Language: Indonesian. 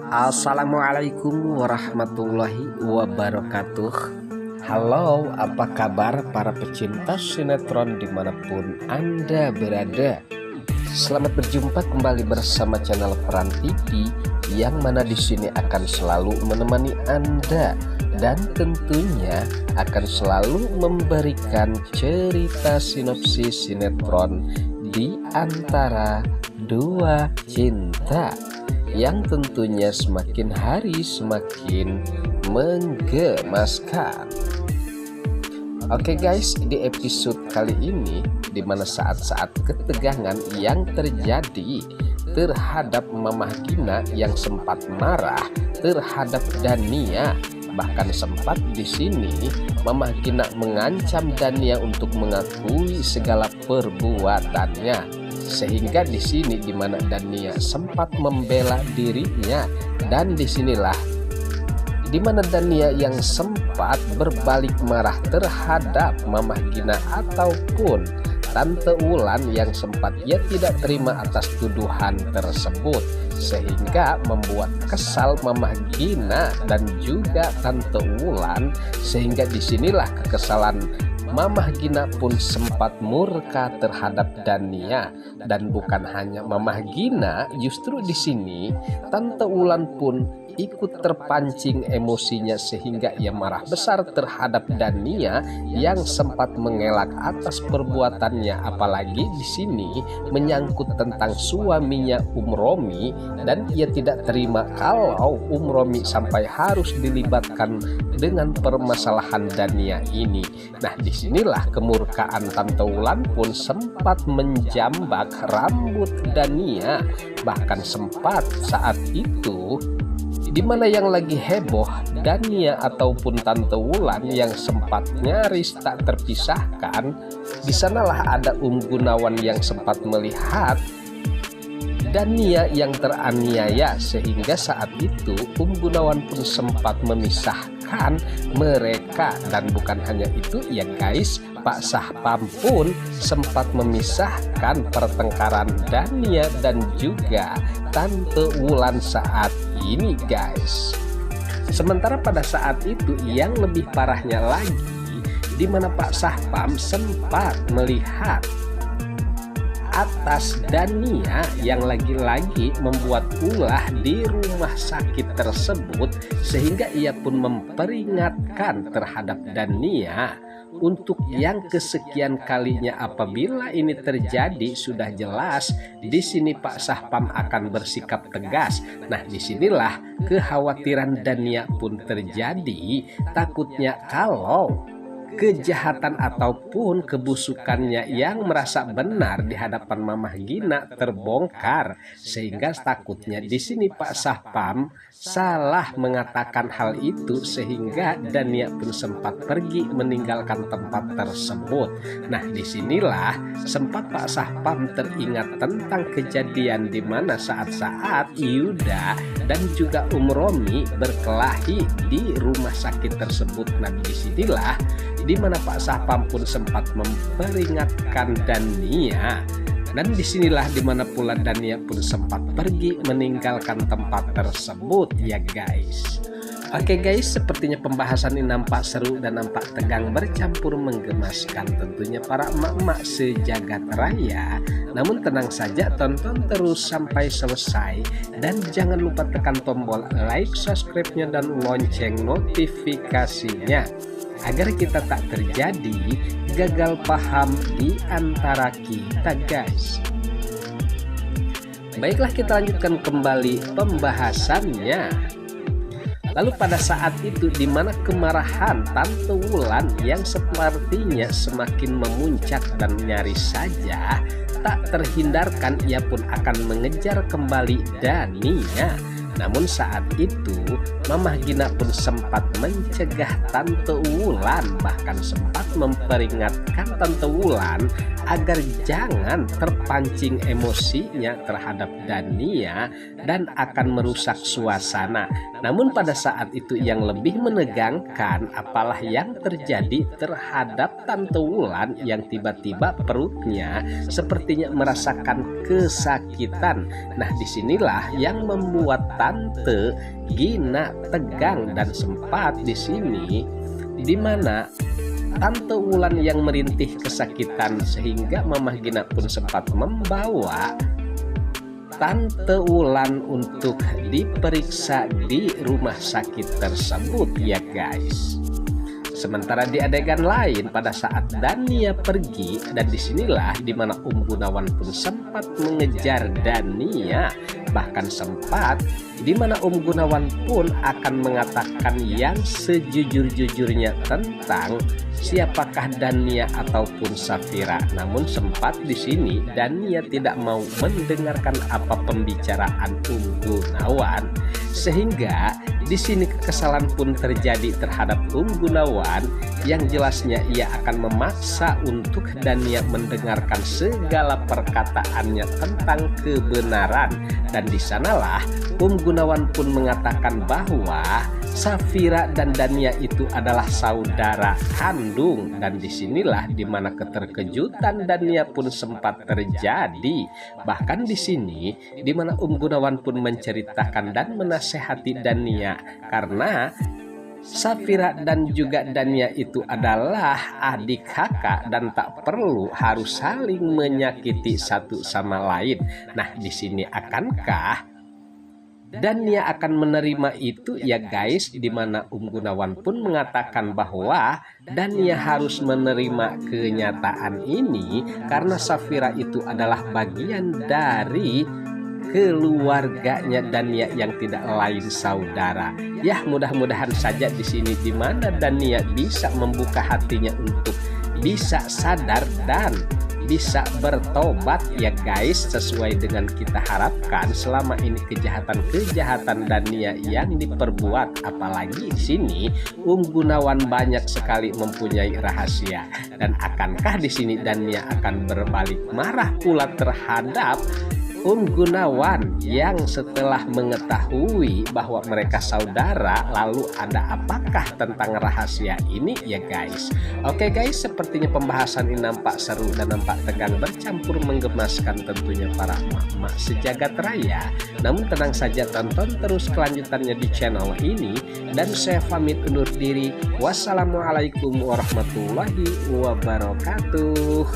Assalamualaikum warahmatullahi wabarakatuh. Halo, apa kabar para pecinta sinetron dimanapun Anda berada? Selamat berjumpa kembali bersama channel Peran TV, yang mana di sini akan selalu menemani Anda dan tentunya akan selalu memberikan cerita sinopsis sinetron di antara dua cinta yang tentunya semakin hari semakin menggemaskan. Oke guys, di episode kali ini di mana saat-saat ketegangan yang terjadi terhadap Mamah Gina yang sempat marah terhadap Dania, bahkan sempat di sini Mamah Gina mengancam Dania untuk mengakui segala perbuatannya. Sehingga di sini di mana Dania sempat membela dirinya, dan disinilah di mana Dania yang sempat berbalik marah terhadap Mamah Gina ataupun Tante Wulan yang sempat ia tidak terima atas tuduhan tersebut, sehingga membuat kesal Mamah Gina dan juga Tante Wulan, sehingga disinilah kekesalan Mamah Gina pun sempat murka terhadap Dania. Dan bukan hanya Mamah Gina, justru di sini Tante Wulan pun ikut terpancing emosinya, sehingga ia marah besar terhadap Dania yang sempat mengelak atas perbuatannya, apalagi di sini menyangkut tentang suaminya Romi, dan ia tidak terima kalau Romi sampai harus dilibatkan dengan permasalahan Dania ini. Nah, disinilah kemurkaan Tante Wulan pun sempat menjambak rambut Dania, bahkan sempat saat itu di mana yang lagi heboh Dania ataupun Tante Wulan yang sempat nyaris tak terpisahkan. Di sanalah ada Gunawan yang sempat melihat Dania yang teraniaya, sehingga saat itu Gunawan pun sempat memisahkan mereka. Dan bukan hanya itu ya guys, Pak Sahpam pun sempat memisahkan pertengkaran Dania dan juga Tante Wulan saat ini guys. Sementara pada saat itu yang lebih parahnya lagi, di mana Pak Sahpam sempat melihat atas Dania yang lagi-lagi membuat ulah di rumah sakit tersebut, sehingga ia pun memperingatkan terhadap Dania untuk yang kesekian kalinya. Apabila ini terjadi, sudah jelas di sini Pak Sahpam akan bersikap tegas. Nah, disinilah kekhawatiran Dania pun terjadi, takutnya kalau kejahatan ataupun kebusukannya yang merasa benar di hadapan Mamah Gina terbongkar, sehingga takutnya di sini Pak Sahpam salah mengatakan hal itu, sehingga Dania pun sempat pergi meninggalkan tempat tersebut. Nah, disinilah sempat Pak Sahpam teringat tentang kejadian di mana saat-saat Yuda dan juga Romi berkelahi di rumah sakit tersebut. Nah, disinilah di mana Pak Sahpam pun sempat memperingatkan Dania, dan disinilah dimana pula Dania pun sempat pergi meninggalkan tempat tersebut ya guys. Oke guys, sepertinya pembahasan ini nampak seru dan nampak tegang bercampur menggemaskan tentunya para emak-emak sejagat raya. Namun tenang saja, tonton terus sampai selesai dan jangan lupa tekan tombol like, subscribe-nya dan lonceng notifikasinya, agar kita tak terjadi gagal paham di antara kita guys. Baiklah, kita lanjutkan kembali pembahasannya. Lalu pada saat itu di mana kemarahan Tante Wulan yang sepertinya semakin memuncak dan nyaris saja tak terhindarkan ia pun akan mengejar kembali Dania. Namun saat itu Mamah Gina pun sempat mencegah Tante Wulan, bahkan sempat memperingatkan Tante Wulan agar jangan terpancing emosinya terhadap Dania dan akan merusak suasana. Namun pada saat itu yang lebih menegangkan apalah yang terjadi terhadap Tante Wulan yang tiba-tiba perutnya sepertinya merasakan kesakitan. Nah, disinilah yang membuat Tante Gina tegang dan sempat di sini dimana Tante Wulan yang merintih kesakitan sehingga Mamah Gina pun sempat membawa Tante Wulan untuk diperiksa di rumah sakit tersebut ya guys. Sementara di adegan lain pada saat Dania pergi, dan disinilah dimana Gunawan pun sempat mengejar Dania, bahkan sempat dimana Gunawan pun akan mengatakan yang sejujur-jujurnya tentang siapakah Dania ataupun Safira. Namun sempat di sini Dania tidak mau mendengarkan apa pembicaraan Gunawan, sehingga di sini kekesalan pun terjadi terhadap Gunawan yang jelasnya ia akan memaksa untuk Dania mendengarkan segala perkataannya tentang kebenaran. Dan di sanalah Gunawan pun mengatakan bahwa Safira dan Dania itu adalah saudara kandung, dan disinilah dimana keterkejutan Dania pun sempat terjadi. Bahkan di sini dimana Gunawan pun menceritakan dan menasehati Dania karena Safira dan juga Dania itu adalah adik kakak dan tak perlu harus saling menyakiti satu sama lain. Nah, di sini akankah Dania akan menerima itu ya guys, dimana Gunawan pun mengatakan bahwa Dania harus menerima kenyataan ini karena Safira itu adalah bagian dari keluarganya Dania yang tidak lain saudara. Ya, mudah-mudahan saja di sini dimana Dania bisa membuka hatinya untuk bisa sadar dan bisa bertobat ya guys, sesuai dengan kita harapkan. Selama ini kejahatan-kejahatan Dania yang diperbuat, apalagi di sini Gunawan banyak sekali mempunyai rahasia. Dan akankah di sini Dania akan berbalik marah pula terhadap Gunawan yang setelah mengetahui bahwa mereka saudara, lalu ada apakah tentang rahasia ini ya guys. Oke guys, sepertinya pembahasan ini nampak seru dan nampak tegang bercampur menggemaskan tentunya para emak-emak sejagat raya. Namun tenang saja, tonton terus kelanjutannya di channel ini, dan saya pamit undur diri. Wassalamualaikum warahmatullahi wabarakatuh.